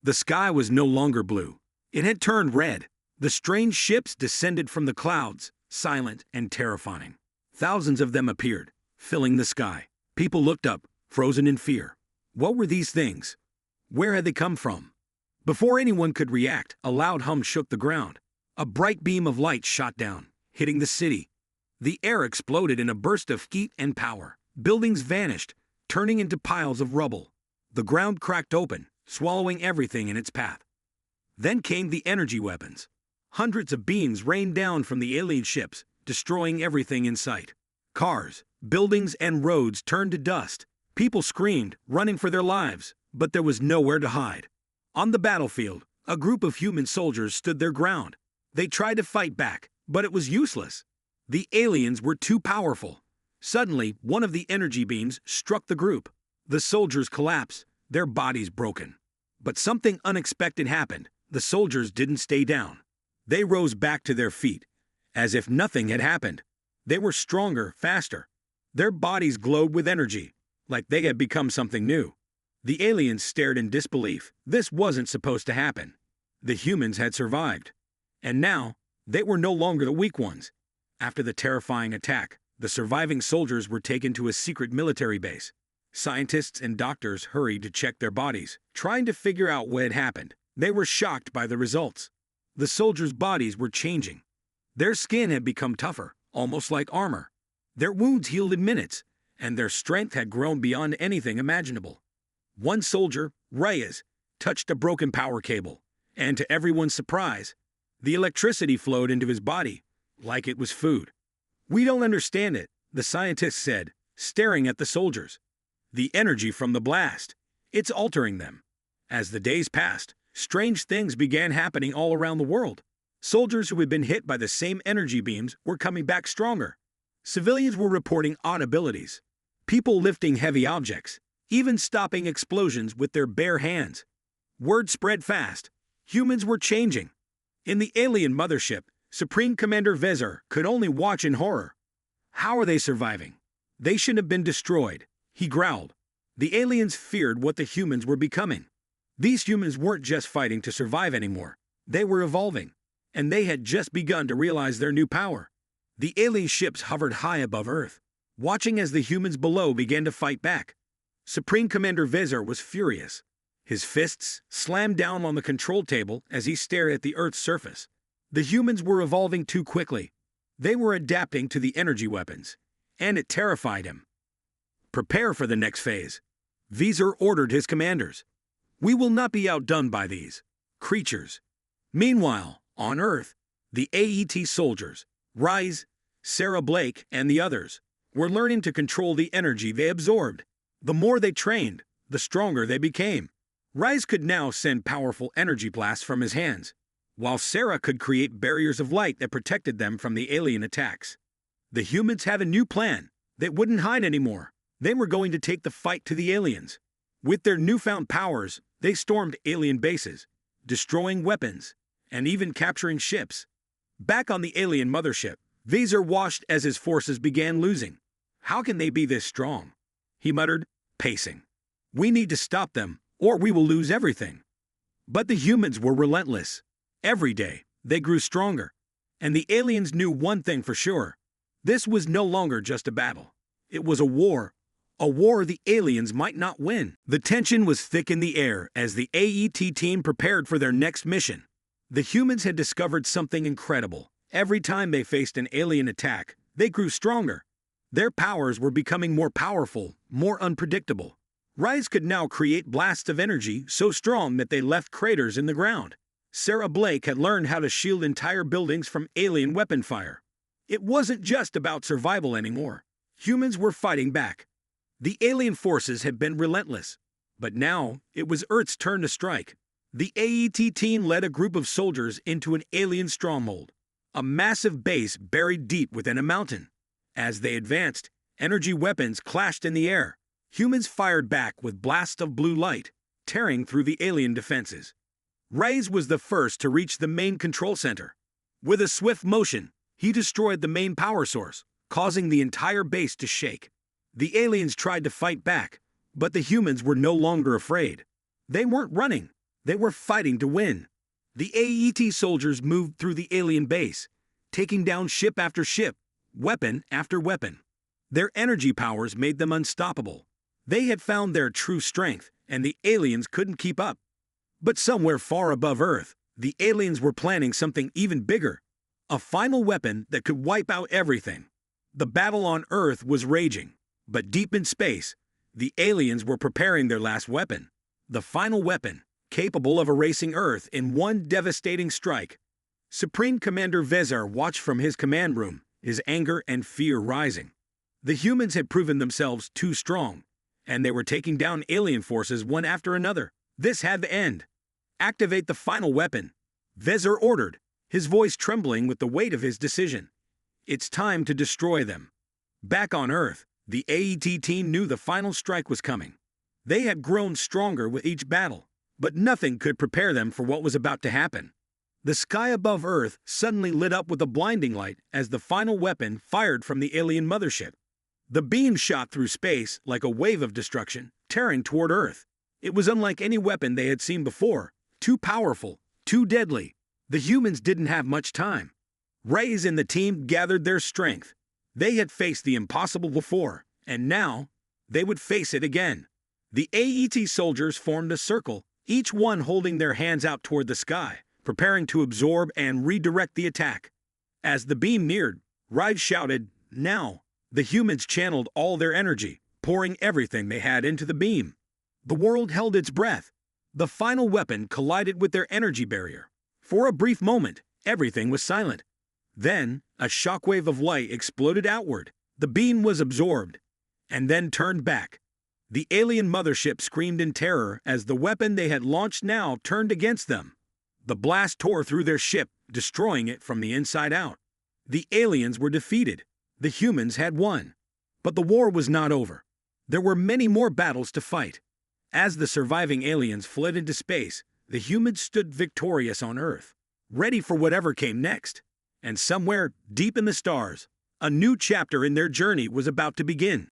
The sky was no longer blue. It had turned red. The strange ships descended from the clouds, silent and terrifying. Thousands of them appeared, filling the sky. People looked up, frozen in fear. What were these things? Where had they come from? Before anyone could react, a loud hum shook the ground. A bright beam of light shot down, hitting the city. The air exploded in a burst of heat and power. Buildings vanished, turning into piles of rubble. The ground cracked open, swallowing everything in its path. Then came the energy weapons. Hundreds of beams rained down from the alien ships, destroying everything in sight. Cars, buildings, and roads turned to dust. People screamed, running for their lives, but there was nowhere to hide. On the battlefield, a group of human soldiers stood their ground. They tried to fight back, but it was useless. The aliens were too powerful. Suddenly, one of the energy beams struck the group. The soldiers collapsed, their bodies broken. But something unexpected happened. The soldiers didn't stay down. They rose back to their feet, as if nothing had happened. They were stronger, faster. Their bodies glowed with energy, like they had become something new. The aliens stared in disbelief. This wasn't supposed to happen. The humans had survived. And now, they were no longer the weak ones. After the terrifying attack, the surviving soldiers were taken to a secret military base. Scientists and doctors hurried to check their bodies, trying to figure out what had happened. They were shocked by the results. The soldiers' bodies were changing. Their skin had become tougher, almost like armor. Their wounds healed in minutes, and their strength had grown beyond anything imaginable. One soldier, Reyes, touched a broken power cable, and to everyone's surprise, the electricity flowed into his body, like it was food. "We don't understand it," the scientist said, staring at the soldiers. "The energy from the blast, it's altering them." As the days passed, strange things began happening all around the world. Soldiers who had been hit by the same energy beams were coming back stronger. Civilians were reporting odd abilities. People lifting heavy objects, even stopping explosions with their bare hands. Word spread fast. Humans were changing. In the alien mothership, Supreme Commander Vezir could only watch in horror. How are they surviving? They should have been destroyed, he growled. The aliens feared what the humans were becoming. These humans weren't just fighting to survive anymore. They were evolving, and they had just begun to realize their new power. The alien ships hovered high above Earth, watching as the humans below began to fight back. Supreme Commander Vezir was furious. His fists slammed down on the control table as he stared at the Earth's surface. The humans were evolving too quickly. They were adapting to the energy weapons, and it terrified him. "Prepare for the next phase," Vezir ordered his commanders. "We will not be outdone by these creatures." Meanwhile, on Earth, the AET soldiers, Rise, Sarah Blake, and the others, were learning to control the energy they absorbed. The more they trained, the stronger they became. Rise could now send powerful energy blasts from his hands, while Sarah could create barriers of light that protected them from the alien attacks. The humans had a new plan. They wouldn't hide anymore. They were going to take the fight to the aliens. With their newfound powers, they stormed alien bases, destroying weapons, and even capturing ships. Back on the alien mothership, Vezir watched as his forces began losing. "How can they be this strong?" he muttered, pacing. "We need to stop them, or we will lose everything." But the humans were relentless. Every day, they grew stronger. And the aliens knew one thing for sure. This was no longer just a battle. It was a war the aliens might not win. The tension was thick in the air as the AET team prepared for their next mission. The humans had discovered something incredible. Every time they faced an alien attack, they grew stronger. Their powers were becoming more powerful, more unpredictable. Rise could now create blasts of energy so strong that they left craters in the ground. Sarah Blake had learned how to shield entire buildings from alien weapon fire. It wasn't just about survival anymore. Humans were fighting back. The alien forces had been relentless, but now it was Earth's turn to strike. The AET team led a group of soldiers into an alien stronghold, a massive base buried deep within a mountain. As they advanced, energy weapons clashed in the air. Humans fired back with blasts of blue light, tearing through the alien defenses. Reyes was the first to reach the main control center. With a swift motion, he destroyed the main power source, causing the entire base to shake. The aliens tried to fight back, but the humans were no longer afraid. They weren't running. They were fighting to win. The AET soldiers moved through the alien base, taking down ship after ship, weapon after weapon. Their energy powers made them unstoppable. They had found their true strength, and the aliens couldn't keep up. But somewhere far above Earth, the aliens were planning something even bigger. A final weapon that could wipe out everything. The battle on Earth was raging, but deep in space, the aliens were preparing their last weapon. The final weapon, capable of erasing Earth in one devastating strike. Supreme Commander Vezar watched from his command room, his anger and fear rising. The humans had proven themselves too strong, and they were taking down alien forces one after another. This had to end. Activate the final weapon, Vezar ordered, his voice trembling with the weight of his decision. It's time to destroy them. Back on Earth, the AET team knew the final strike was coming. They had grown stronger with each battle, but nothing could prepare them for what was about to happen. The sky above Earth suddenly lit up with a blinding light as the final weapon fired from the alien mothership. The beam shot through space like a wave of destruction, tearing toward Earth. It was unlike any weapon they had seen before, too powerful, too deadly. The humans didn't have much time. Reyes and the team gathered their strength. They had faced the impossible before, and now they would face it again. The AET soldiers formed a circle, each one holding their hands out toward the sky, preparing to absorb and redirect the attack. As the beam neared, Reyes shouted, "Now!" The humans channeled all their energy, pouring everything they had into the beam. The world held its breath. The final weapon collided with their energy barrier. For a brief moment, everything was silent. Then, a shockwave of light exploded outward. The beam was absorbed, and then turned back. The alien mothership screamed in terror as the weapon they had launched now turned against them. The blast tore through their ship, destroying it from the inside out. The aliens were defeated. The humans had won. But the war was not over. There were many more battles to fight. As the surviving aliens fled into space, the humans stood victorious on Earth, ready for whatever came next. And somewhere, deep in the stars, a new chapter in their journey was about to begin.